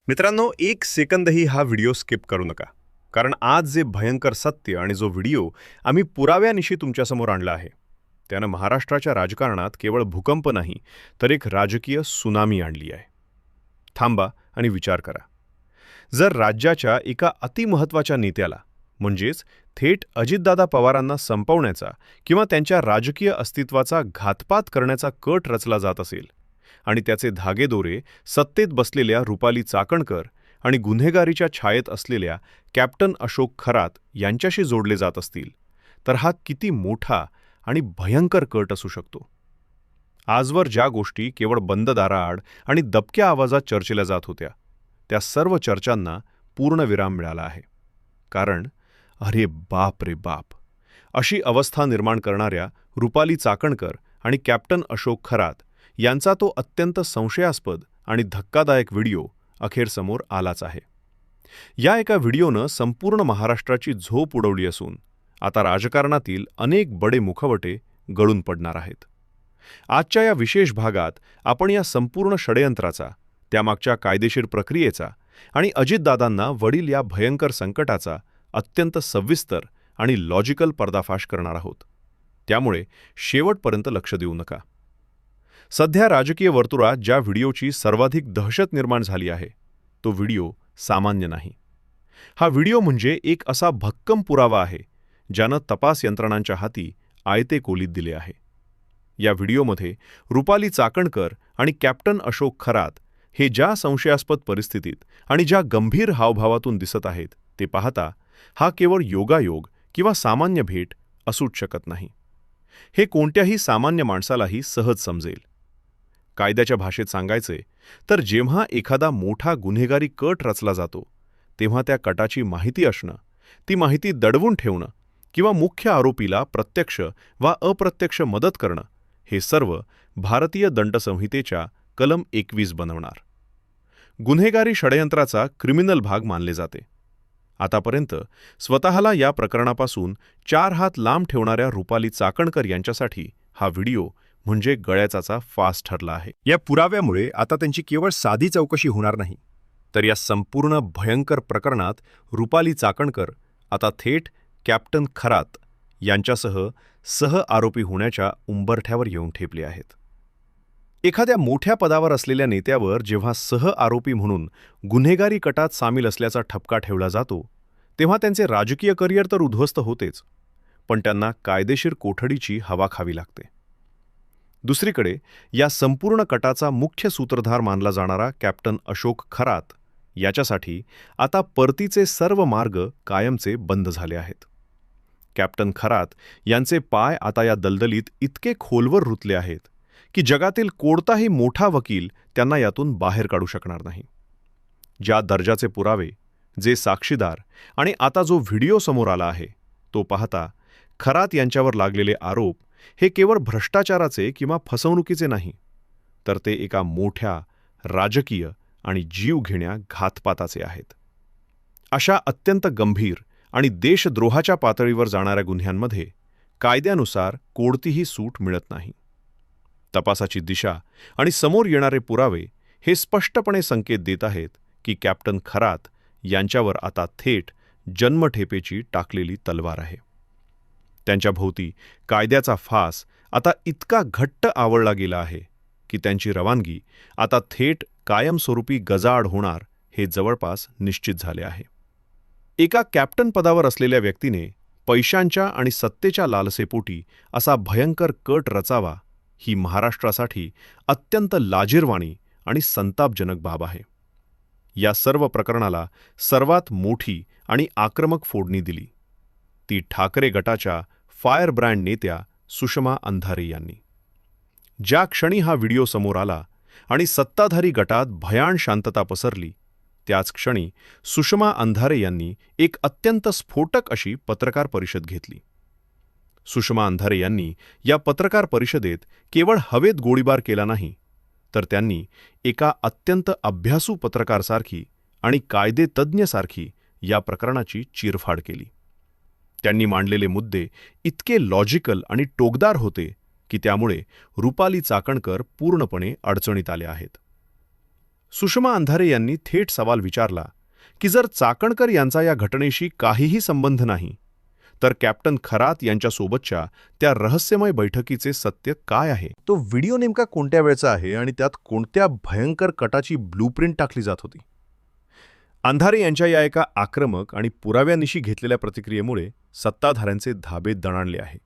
मित्रांनो, एक सेकंदही हा व्हिडिओ स्किप करू नका. कारण आज जे भयंकर सत्य आणि जो व्हिडिओ आम्ही पुराव्यानिशी तुमच्यासमोर आणला आहे, त्यानं महाराष्ट्राच्या राजकारणात केवळ भूकंप नाही, तर एक राजकीय सुनामी आणली आहे. थांबा आणि विचार करा. जर राज्याच्या एका अतिमहत्त्वाच्या नेत्याला, म्हणजेच थेट अजितदादा पवारांना संपवण्याचा किंवा त्यांच्या राजकीय अस्तित्वाचा घातपात करण्याचा कट रचला जात असेल आणि त्याचे धागेदोरे सत्तेत बसलेल्या रुपाली चाकणकर आणि गुन्हेगारीच्या छायेत असलेल्या कॅप्टन अशोक खरात यांच्याशी जोडले जात असतील, तर हा किती मोठा आणि भयंकर कट असू शकतो. आजवर ज्या गोष्टी केवळ बंद दाराआड आणि दबक्या आवाजात चर्चेल्या जात होत्या, त्या सर्व चर्चांना पूर्णविराम मिळाला आहे. कारण अरे बाप रे बाप, अशी अवस्था निर्माण करणाऱ्या रुपाली चाकणकर आणि कॅप्टन अशोक खरात यांचा तो अत्यंत संशयास्पद आणि धक्कादायक व्हिडिओ अखेर समोर आलाच आहे. या एका व्हिडिओनं संपूर्ण महाराष्ट्राची झोप उडवली असून आता राजकारणातील अनेक बडे मुखवटे गळून पडणार आहेत. आजच्या या विशेष भागात आपण या संपूर्ण षडयंत्राचा, त्यामागच्या कायदेशीर प्रक्रियेचा आणि अजितदादांना वडील या भयंकर संकटाचा अत्यंत सविस्तर आणि लॉजिकल पर्दाफाश करणार आहोत. त्यामुळे शेवटपर्यंत लक्ष देऊ नका. सध्या राजकीय वर्तुळात ज्या व्हिडिओची सर्वाधिक दहशत निर्माण झाली आहे, तो व्हिडिओ सामान्य नाही. हा व्हिडिओ म्हणजे एक असा भक्कम पुरावा आहे, ज्यानं तपास यंत्रणांच्या हाती आयते कोलीत दिले आहे. या व्हिडिओमध्ये रुपाली चाकणकर आणि कॅप्टन अशोक खरात हे ज्या संशयास्पद परिस्थितीत आणि ज्या गंभीर हावभावातून दिसत आहेत, ते पाहता हा केवळ योगायोग किंवा सामान्य भेट असूच शकत नाही. हे कोणत्याही सामान्य माणसालाही सहज समजेल. कायद्याच्या भाषेत सांगायचे तर जेव्हा एखादा मोठा गुन्हेगारी कट रचला जातो, तेव्हा त्या कटाची माहिती असणं, ती माहिती दडवून ठेवणं किंवा मुख्य आरोपीला प्रत्यक्ष वा अप्रत्यक्ष मदत करणं, हे सर्व भारतीय दंडसंहितेच्या कलम 21 बनवणार. गुन्हेगारी षडयंत्राचा क्रिमिनल भाग मानले जाते. आतापर्यंत स्वतःला या प्रकरणापासून 4 हात लांब ठेवणाऱ्या रुपाली चाकणकर यांच्यासाठी हा व्हिडिओ म्हणजे गळ्याचा फास ठरला आहे. या पुराव्यामुळे आता त्यांची केवळ साधी चौकशी होणार नाही, तर या संपूर्ण भयंकर प्रकरणात रुपाली चाकणकर आता थेट कॅप्टन खरात यांच्यासह आरोपी होण्याच्या उंबरठ्यावर येऊन ठेपले आहेत. एखाद्या मोठ्या पदावर असलेल्या नेत्यावर जेव्हा आरोपी म्हणून गुन्हेगारी कटात सामील असल्याचा ठपका ठेवला जातो, तेव्हा त्यांचे राजकीय करिअर तर उद्ध्वस्त होतेच, पण त्यांना कायदेशीर कोठडीची हवा खावी लागते. दुसरीकडे या संपूर्ण कटाचा मुख्य सूत्रधार मानला जाणारा कॅप्टन अशोक खरात याच्यासाठी आता परतीचे सर्व मार्ग कायमचे बंद झाले आहेत. कॅप्टन खरात यांचे पाय आता या दलदलीत इतके खोलवर रुतले आहेत की जगातील कोणताही मोठा वकील त्यांना यातून बाहेर काढू शकणार नाही. ज्या दर्जाचे पुरावे, जे साक्षीदार आणि आता जो व्हिडिओ समोर आला आहे, तो पाहता खरात यांच्यावर लागलेले आरोप हे केवळ भ्रष्टाचाराचे किंवा फसवणुकीचे नाही, तर ते एका मोठ्या राजकीय आणि जीवघेण्या घातपाताचे आहेत. अशा अत्यंत गंभीर आणि देशद्रोहाच्या पातळीवर जाणाऱ्या गुन्ह्यांमध्ये कायद्यानुसार कोणतीही सूट मिळत नाही. तपासाची दिशा आणि समोर येणारे पुरावे हे स्पष्टपणे संकेत देत आहेत की कॅप्टन खरात यांच्यावर आता थेट जन्मठेपेची टाकलेली तलवार आहे. त्यांच्या भोवती कायद्याचा फास आता इतका घट्ट आवळला गेला आहे की त्यांची रवानगी आता थेट कायमस्वरूपी गजाआड होणार हे जवळपास निश्चित झाले आहे. एका कॅप्टन पदावर असलेल्या व्यक्तीने पैशांच्या आणि सत्तेच्या लालसेपोटी असा भयंकर कट रचावा, ही महाराष्ट्रासाठी अत्यंत लाजिरवाणी आणि संतापजनक बाब आहे. या सर्व प्रकरणाला सर्वात मोठी आणि आक्रमक फोडणी दिली ती ठाकरे गटाच्या फायर ब्रँड नेत्या सुषमा अंधारे यांनी. ज्या क्षणी हा व्हिडिओ समोर आला आणि सत्ताधारी गटात भयाण शांतता पसरली, त्याच क्षणी सुषमा अंधारे यांनी एक अत्यंत स्फोटक अशी पत्रकार परिषद घेतली. सुषमा अंधारे यांनी या पत्रकार परिषदेत केवळ हवेत गोळीबार केला नाही, तर त्यांनी एका अत्यंत अभ्यासू पत्रकारसारखी आणि कायदेतज्ञसारखी या प्रकरणाची चीरफाड केली. त्यांनी मांडलेले मुद्दे इतके लॉजिकल आणि टोकदार होते की त्यामुळे रुपाली चाकणकर पूर्णपणे अडचणीत आल्या आहेत. सुषमा अंधारे यांनी थेट सवाल विचारला की जर चाकणकर यांचा या घटनेशी काहीही संबंध नाही तर कॅप्टन खरात यांच्यासोबतच्या त्या रहस्यमय बैठकीचे सत्य काय आहे? तो व्हिडिओ नेमका कोणत्या वेळचा आहे आणि त्यात कोणत्या भयंकर कटाची ब्लूप्रिंट टाकली जात होती? अंधारे यांच्या या एका आक्रमक आणि पुराव्यानिशी घेतलेल्या प्रतिक्रियेमुळे सत्ताधाऱ्यांचे धाबे दणाणले आहे.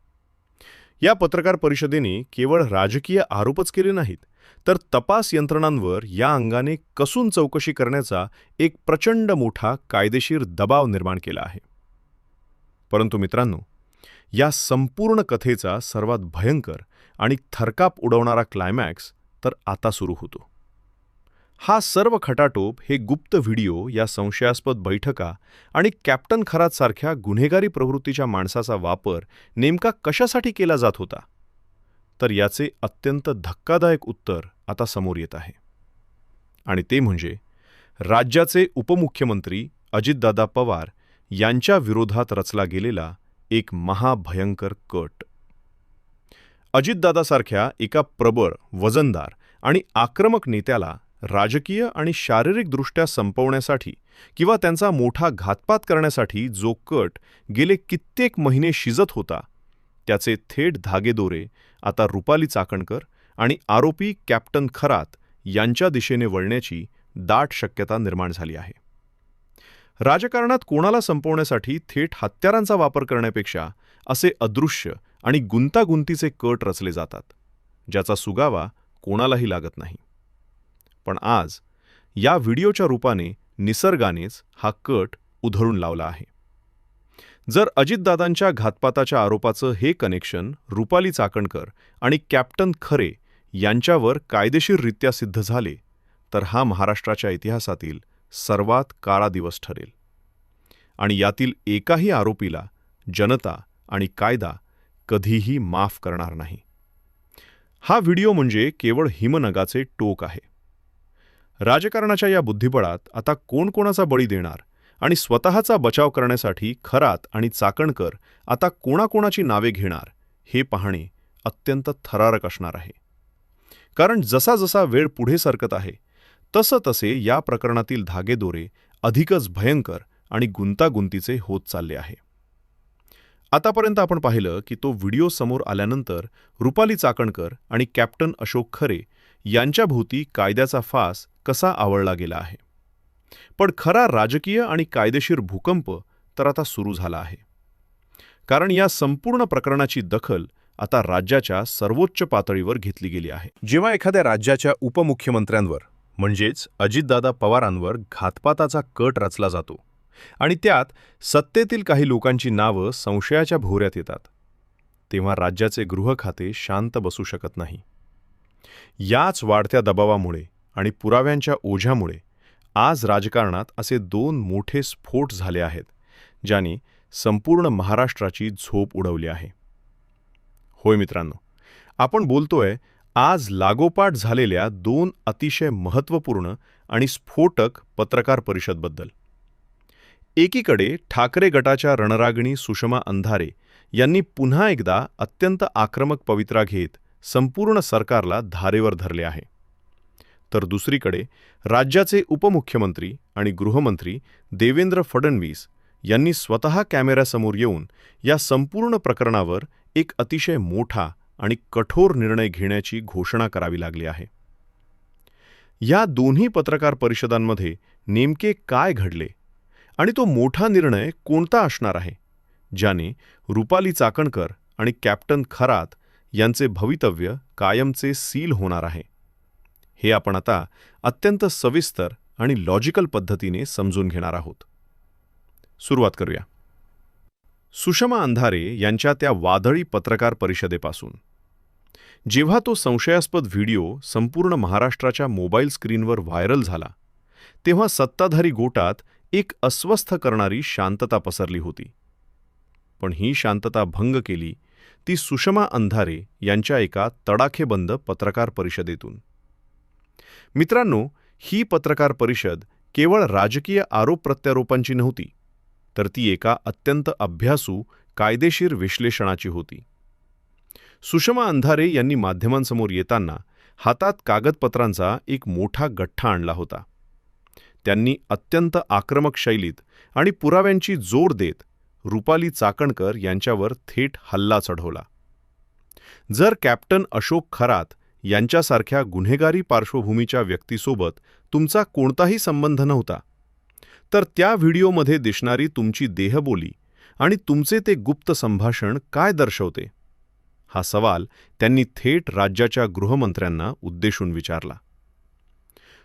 या पत्रकार परिषदेने केवळ राजकीय आरोपच केले नाहीत, तर तपास यंत्रणांवर या अंगाने कसून चौकशी करण्याचा एक प्रचंड मोठा कायदेशीर दबाव निर्माण केला आहे. परंतु मित्रांनो, या संपूर्ण कथेचा सर्वात भयंकर आणि थरकाप उडवणारा क्लायमॅक्स तर आता सुरू होतो. हा सर्व खटाटोप, हे गुप्त व्हिडिओ, या संशयास्पद बैठका आणि कॅप्टन खरातसारख्या गुन्हेगारी प्रवृत्तीच्या माणसाचा वापर नेमका कशासाठी केला जात होता? तर याचे अत्यंत धक्कादायक उत्तर आता समोर येत आहे. आणि ते म्हणजे राज्याचे उपमुख्यमंत्री अजितदादा पवार यांच्या विरोधात रचला गेलेला एक महाभयंकर कट. अजितदादासारख्या एका प्रबळ, वजनदार आणि आक्रमक नेत्याला राजकीय आणि शारीरिकदृष्ट्या संपवण्यासाठी किंवा त्यांचा मोठा घातपात करण्यासाठी जो कट गेले कित्येक महिने शिजत होता, त्याचे थेट धागेदोरे आता रुपाली चाकणकर आणि आरोपी कॅप्टन खरात यांच्या दिशेने वळण्याची दाट शक्यता निर्माण झाली आहे. राजकारणात कोणाला संपवण्यासाठी थेट हत्यारांचा वापर करण्यापेक्षा असे अदृश्य आणि गुंतागुंतीचे कट रचले जातात, ज्याचा सुगावा कोणालाही लागत नाही. पण आज या व्हिडिओच्या रूपाने निसर्गानेच हा कट उधळून लावला आहे. जर अजितदादांच्या घातपाताच्या आरोपाचं हे कनेक्शन रुपाली चाकणकर आणि कॅप्टन खरे यांच्यावर कायदेशीररित्या सिद्ध झाले, तर हा महाराष्ट्राच्या इतिहासातील सर्वात काळा दिवस ठरेल. आणि यातील एकाही आरोपीला जनता आणि कायदा कधीही माफ करणार नाही. हा व्हिडिओ म्हणजे केवळ हिमनगाचे टोक आहे. राजकारणाच्या या बुद्धिबळात आता कोण कोणाचा बळी देणार आणि स्वतःचा बचाव करण्यासाठी खरात आणि चाकणकर आता कोणाकोणाची नावे घेणार, हे पाहणे अत्यंत थरारक असणार आहे. कारण जसा जसा वेळ पुढे सरकत आहे, तसे या प्रकरणातील धागेदोरे अधिकच भयंकर आणि गुंतागुंतीचे होत चालले आहे. आतापर्यंत आपण पाहिलं की तो व्हिडिओ समोर आल्यानंतर रुपाली चाकणकर आणि कॅप्टन अशोक खरे यांच्या भोवती कायद्याचा फास कसा आवळला गेला आहे. पण खरा राजकीय आणि कायदेशीर भूकंप तर आता सुरू झाला आहे. कारण या संपूर्ण प्रकरणाची दखल आता राज्याच्या सर्वोच्च पातळीवर घेतली गेली आहे. जेव्हा एखाद्या राज्याच्या उपमुख्यमंत्र्यांवर म्हणजेच अजितदादा पवारांवर घातपाताचा कट रचला जातो आणि त्यात सत्तेतील काही लोकांची नावं संशयाच्या भोवऱ्यात येतात, तेव्हा राज्याचे गृह खाते शांत बसू शकत नाही. याच वाढत्या दबावामुळे आणि पुराव्यांच्या ओझ्यामुळे आज राजकारणात असे 2 मोठे स्फोट झाले आहेत, ज्याने संपूर्ण महाराष्ट्राची झोप उडवली आहे. होय मित्रांनो, आपण बोलतोय आज लागोपाठ झालेल्या 2 अतिशय महत्त्वपूर्ण आणि स्फोटक पत्रकार परिषदबद्दल. एकीकडे ठाकरे गटाच्या रणरागिणी सुषमा अंधारे यांनी पुन्हा एकदा अत्यंत आक्रमक पवित्रा घेत संपूर्ण सरकारला धारेवर धरले आहे. तर दुसरीकडे राज्याचे उपमुख्यमंत्री आणि गृहमंत्री देवेंद्र फडणवीस यांनी स्वतः कॅमेऱ्यासमोर येऊन या संपूर्ण प्रकरणावर एक अतिशय मोठा आणि कठोर निर्णय घेण्याची घोषणा करावी लागली आहे. या दोन्ही पत्रकार परिषदांमध्ये नेमके काय घडले आणि तो मोठा निर्णय कोणता असणार आहे, ज्याने रुपाली चाकणकर आणि कॅप्टन खरात यांचे भवितव्य कायमचे सील होणार आहे, हे आपण आता अत्यंत सविस्तर आणि लॉजिकल पद्धतीने समजून घेणार आहोत. सुरुवात करूया सुषमा अंधारे यांच्या त्या वादळी पत्रकार परिषदेपासून. जेव्हा तो संशयास्पद व्हिडिओ संपूर्ण महाराष्ट्राच्या मोबाईल स्क्रीनवर व्हायरल झाला, तेव्हा सत्ताधारी गोटात एक अस्वस्थ करणारी शांतता पसरली होती. पण ही शांतता भंग केली ती सुषमा अंधारे यांच्या एका तडाखेबंद पत्रकार परिषदेतून. मित्रांनो, ही पत्रकार परिषद केवळ राजकीय आरोप प्रत्यारोपांची नव्हती, तर ती एका अत्यंत अभ्यासू कायदेशीर विश्लेषणाची होती. सुषमा अंधारे यांनी माध्यमांसमोर येताना हातात कागदपत्रांचा एक मोठा गठ्ठा आणला होता. त्यांनी अत्यंत आक्रमक शैलीत आणि पुराव्यांची जोड देत रुपाली चाकणकर यांच्यावर थेट हल्ला चढवला. जर कॅप्टन अशोक खरात यांच्यासारख्या गुन्हेगारी पार्श्वभूमीच्या व्यक्तीसोबत तुमचा कोणताही संबंध नव्हता, तर त्या व्हिडिओमध्ये दिसणारी तुमची देहबोली आणि तुमचे ते गुप्त संभाषण काय दर्शवते? हा सवाल त्यांनी थेट राज्याच्या गृहमंत्र्यांना उद्देशून विचारला.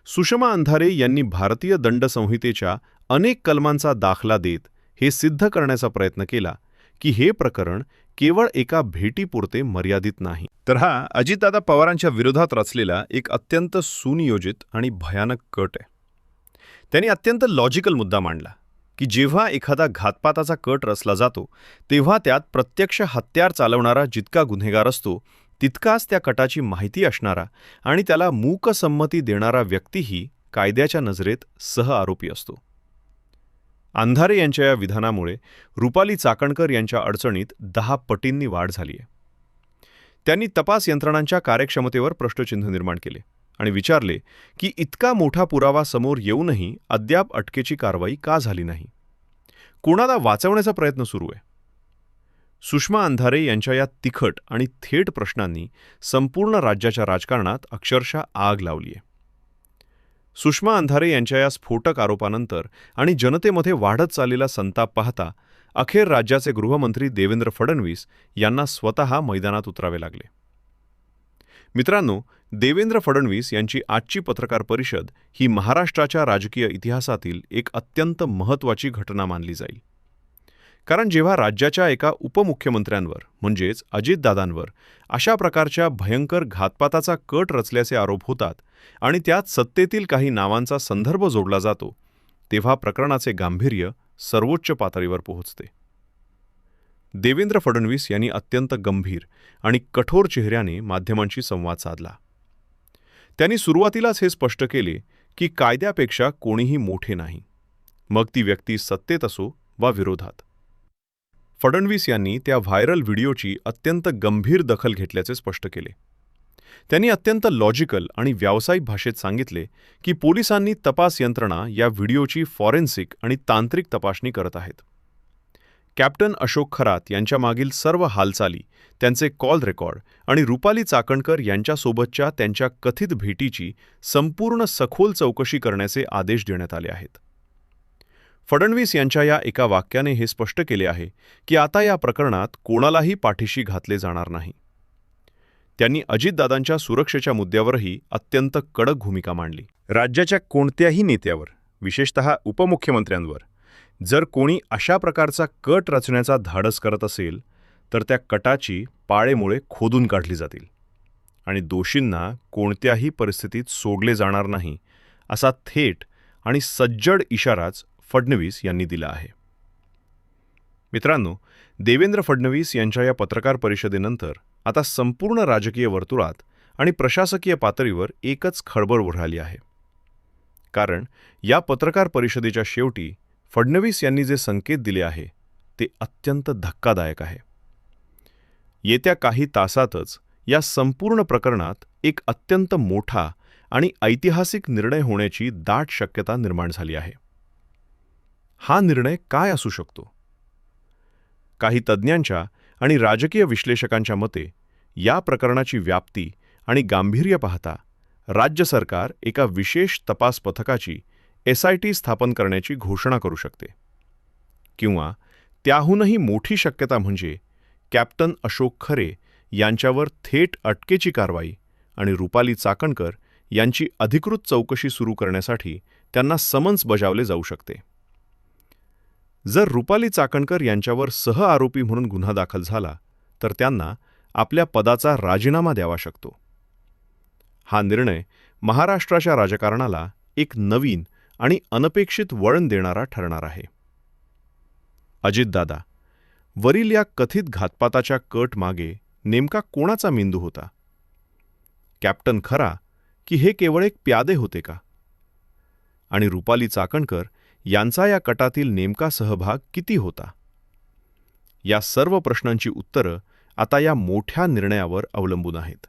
सुषमा अंधारे यांनी भारतीय दंड संहितेच्या अनेक कलमांचा दाखला देत हे सिद्ध करण्याचा प्रयत्न केला की हे प्रकरण केवळ एका भेटीपुरते मर्यादित नाही. तर हा अजितदादा पवारांच्या विरोधात रचलेला एक अत्यंत सुनियोजित आणि भयानक कट आहे. त्यांनी अत्यंत लॉजिकल मुद्दा मांडला की जेव्हा एखादा घातपाताचा कट रचला जातो तेव्हा त्यात प्रत्यक्ष हत्यार चालवणारा जितका गुन्हेगार असतो तितकाच त्या कटाची माहिती असणारा आणि त्याला मूकसंमती देणारा व्यक्तीही कायद्याच्या नजरेत सहआरोपी असतो. अंधारे यांच्या या विधानामुळे रुपाली चाकणकर यांच्या अडचणीत 10 पटींनी वाढ झाली आहे. त्यांनी तपास यंत्रणांच्या कार्यक्षमतेवर प्रश्नचिन्ह निर्माण केले आणि विचारले की इतका मोठा पुरावा समोर येऊनही अद्याप अटकेची कारवाई का झाली नाही? कोणाला वाचवण्याचा प्रयत्न सुरू आहे? सुषमा अंधारे यांच्या या तिखट आणि थेट प्रश्नांनी संपूर्ण राज्याच्या राजकारणात अक्षरशः आग लावली आहे. सुषमा अंधारे यांच्या या स्फोटक आरोपानंतर आणि जनतेमध्ये वाढत चाललेला संताप पाहता अखेर राज्याचे गृहमंत्री देवेंद्र फडणवीस यांना स्वतः मैदानात उतरावे लागले. मित्रांनो, देवेंद्र फडणवीस यांची आजची पत्रकार परिषद ही महाराष्ट्राच्या राजकीय इतिहासातील एक अत्यंत महत्त्वाची घटना मानली जाईल. कारण जेव्हा राज्याच्या एका उपमुख्यमंत्र्यांवर म्हणजेच अजितदादांवर अशा प्रकारच्या भयंकर घातपाताचा कट रचल्याचे आरोप होतात आणि त्यात सत्तेतील काही नावांचा संदर्भ जोडला जातो, तेव्हा प्रकरणाचे गांभीर्य सर्वोच्च पातळीवर पोहोचते. देवेंद्र फडणवीस यांनी अत्यंत गंभीर आणि कठोर चेहऱ्याने माध्यमांशी संवाद साधला. त्यांनी सुरुवातीलाच हे स्पष्ट केले की कायद्यापेक्षा कोणीही मोठे नाही, मग ती व्यक्ती सत्तेत असो वा विरोधात. फडणवीस यांनी त्या व्हायरल व्हिडिओची अत्यंत गंभीर दखल घेतल्याचे स्पष्ट केले. त्यांनी अत्यंत लॉजिकल आणि व्यावसायिक भाषेत सांगितले की पोलिसांनी तपास यंत्रणा या व्हिडिओची फॉरेन्सिक आणि तांत्रिक तपासणी करत आहेत. कॅप्टन अशोक खरात यांच्या मागील सर्व हालचाली, त्यांचे कॉल रेकॉर्ड आणि रुपाली चाकणकर यांच्यासोबतच्या त्यांच्या कथित भेटीची संपूर्ण सखोल चौकशी करण्याचे आदेश देण्यात आले आहेत. फडणवीस यांच्या या एका वाक्याने हे स्पष्ट केले आहे की आता या प्रकरणात कोणालाही पाठीशी घातले जाणार नाही. त्यांनी अजितदादांच्या सुरक्षेच्या मुद्द्यावरही अत्यंत कडक भूमिका मांडली. राज्याच्या कोणत्याही नेत्यावर, विशेषतः उपमुख्यमंत्र्यांवर, जर कोणी अशा प्रकारचा कट रचण्याचा धाडस करत असेल तर त्या कटाची पाळेमुळे खोदून काढली जातील आणि दोषींना कोणत्याही परिस्थितीत सोडले जाणार नाही, असा थेट आणि सज्जड इशाराच फडणवीस यांनी दिला आहे. मित्रांनो, देवेंद्र फडणवीस यांच्या या पत्रकार परिषदेनंतर आता संपूर्ण राजकीय वर्तुळात आणि प्रशासकीय पातळीवर एकच खळबळ उडाली आहे. कारण या पत्रकार परिषदेच्या शेवटी फडणवीस यांनी जे संकेत दिले आहे ते अत्यंत धक्कादायक आहे. येत्या काही तासातच या संपूर्ण प्रकरणात एक अत्यंत मोठा आणि ऐतिहासिक निर्णय होण्याची दाट शक्यता निर्माण झाली आहे. हा निर्णय काय असू शकतो? काही तज्ज्ञांच्या आणि राजकीय विश्लेषकांच्या मते या प्रकरणाची व्याप्ती आणि गांभीर्य पाहता राज्य सरकार एका विशेष तपास पथकाची SIT स्थापन करण्याची घोषणा करू शकते. किंवा त्याहूनही मोठी शक्यता म्हणजे कॅप्टन अशोक खरे यांच्यावर थेट अटकेची कारवाई आणि रुपाली चाकणकर यांची अधिकृत चौकशी सुरू करण्यासाठी त्यांना समन्स बजावले जाऊ शकते. जर रुपाली चाकणकर यांच्यावर सहआरोपी म्हणून गुन्हा दाखल झाला तर त्यांना आपल्या पदाचा राजीनामा द्यावा शकतो. हा निर्णय महाराष्ट्राच्या राजकारणाला एक नवीन आणि अनपेक्षित वळण देणारा ठरणार आहे. अजितदादा, वरील या कथित घातपाताच्या कट मागे नेमका कोणाचा मेंदू होता? कॅप्टन खरा की हे केवळ एक प्यादे होते का? आणि रुपाली चाकणकर यांचा या कटातील नेमका सहभाग किती होता? या सर्व प्रश्नांची उत्तरं आता या मोठ्या निर्णयावर अवलंबून आहेत.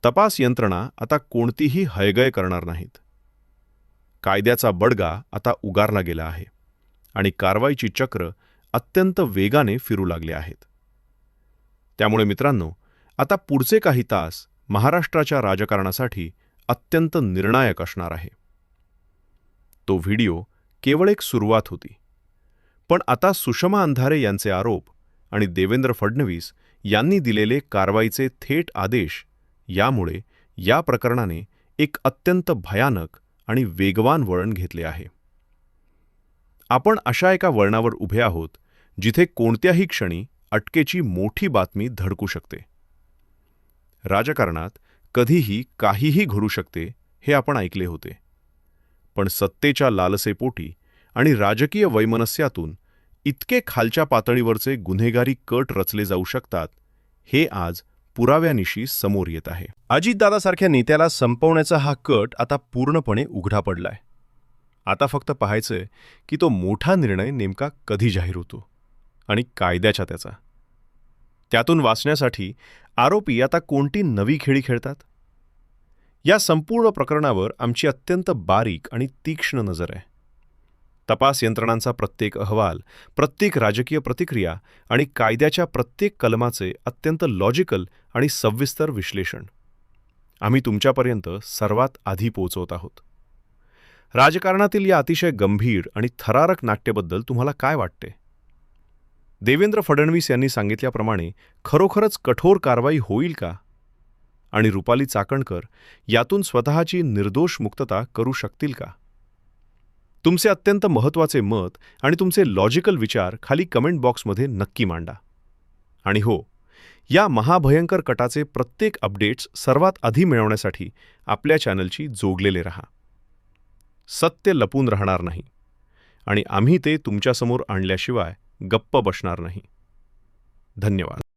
तपास यंत्रणा आता कोणतीही हयगय करणार नाहीत. कायद्याचा बडगा आता उगारला गेला आहे आणि कारवाईची चक्र अत्यंत वेगाने फिरू लागले आहेत. त्यामुळे मित्रांनो, आता पुढचे काही तास महाराष्ट्राच्या राजकारणासाठी अत्यंत निर्णायक असणार आहे. तो व्हिडिओ केवळ एक सुरुवात होती, पण आता सुषमा अंधारे यांचे आरोप आणि देवेंद्र फडणवीस यांनी दिलेले कारवाईचे थेट आदेश यामुळे या प्रकरणाने एक अत्यंत भयानक आणि वेगवान वळण घेतले आहे. आपण अशा एका वळणावर उभे आहोत जिथे कोणत्याही क्षणी अटकेची मोठी बातमी धडकू शकते. राजकारणात कधीही काहीही घडू शकते हे आपण ऐकले होते, पण सत्तेच्या लालसेपोटी आणि राजकीय वैमनस्यातून इतके खालच्या पातळीवरचे गुन्हेगारी कट रचले जाऊ शकतात हे आज पुराव्यानिशी समोर येत आहे. अजितदादासारख्या नेत्याला संपवण्याचा हा कट आता पूर्णपणे उघडा पडलाय. आता फक्त पाहायचंय की तो मोठा निर्णय नेमका कधी जाहीर होतो आणि कायद्याच्या त्यातून वाचण्यासाठी आरोपी आता कोणती नवी खेळी खेळतात. या संपूर्ण प्रकरणावर आमची अत्यंत बारीक आणि तीक्ष्ण नजर आहे. तपास यंत्रणांचा प्रत्येक अहवाल, प्रत्येक राजकीय प्रतिक्रिया आणि कायद्याच्या प्रत्येक कलमाचे अत्यंत लॉजिकल आणि सविस्तर विश्लेषण आम्ही तुमच्यापर्यंत सर्वात आधी पोहोचवत आहोत. राजकारणातील या अतिशय गंभीर आणि थरारक नाट्याबद्दल तुम्हाला काय वाटते? देवेंद्र फडणवीस यांनी सांगितल्याप्रमाणे खरोखरच कठोर कारवाई होईल का? आणि रुपाली चाकणकर यातून स्वतःची निर्दोष मुक्तता करू शकतील का? तुमचे अत्यंत महत्त्वाचे मत आणि तुमचे लॉजिकल विचार खाली कमेंट बॉक्समध्ये नक्की मांडा. आणि हो, या महाभयंकर कटाचे प्रत्येक अपडेट्स सर्वात आधी मिळवण्यासाठी आपल्या चॅनलशी जोडलेले रहा. सत्य लपून राहणार नाही आणि आम्ही ते तुमच्यासमोर आणल्याशिवाय गप्प बसणार नाही. धन्यवाद.